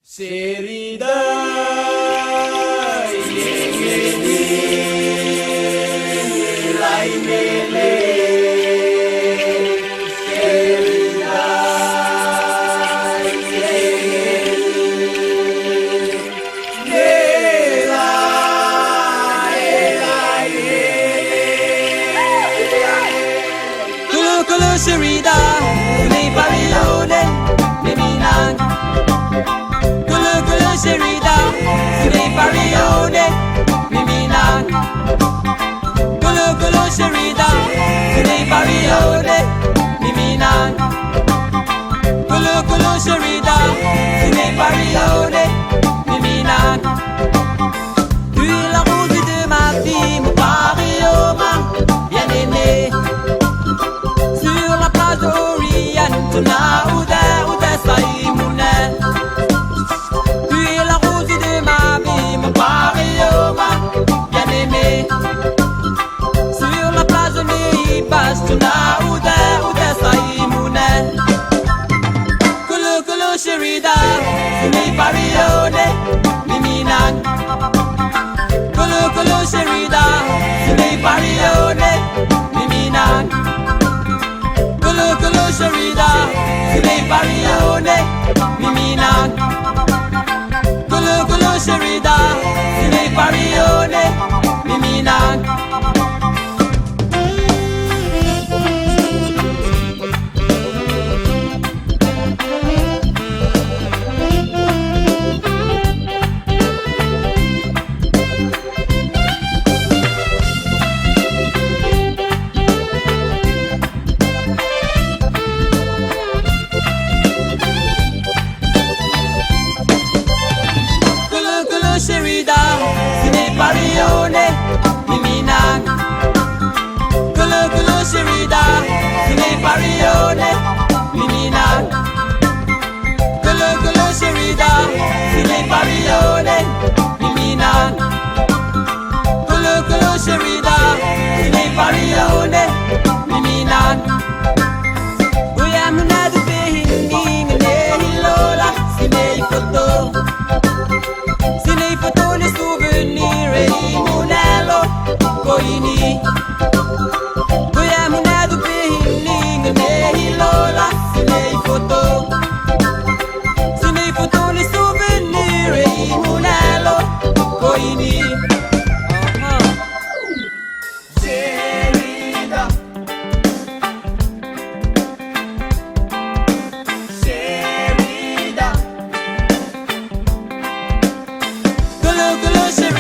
Sherida, Sherida, me parione, me minan. Kulu Sherida, me parione, me minan. Kulu Sherida, me parione, me minan. Kulu Sherida, me parione, me minan. Tu es la rose de ma vie, mon parioma, bien aimé. Tuna uda saimune. Tu es la rose de ma vie, mon parioma, bien aimé. Sur la plage de Nibas, tuna uda saimune. Kulu Sherida, mi parione, mi minan. Kulu Sherida, mi parione, mi minan. Kulu Sherida, me parione, mi minan. Kulu Sherida, me parione, mi minan. Sherida, me parione, mi minan. Kulu Sherida, me parione, mi minan. Kulu Sherida, me parione, mi minan. Kulu Sherida, me parione, mi minan. Uya munadu behini ngene hilola, sine foto. Photo les souvenirs et monelo koini. Kuya munadu behini ngene lola sine photo. Sine photo les souvenirs et monelo koini. Sherida, Sherida. Kulu Sherida.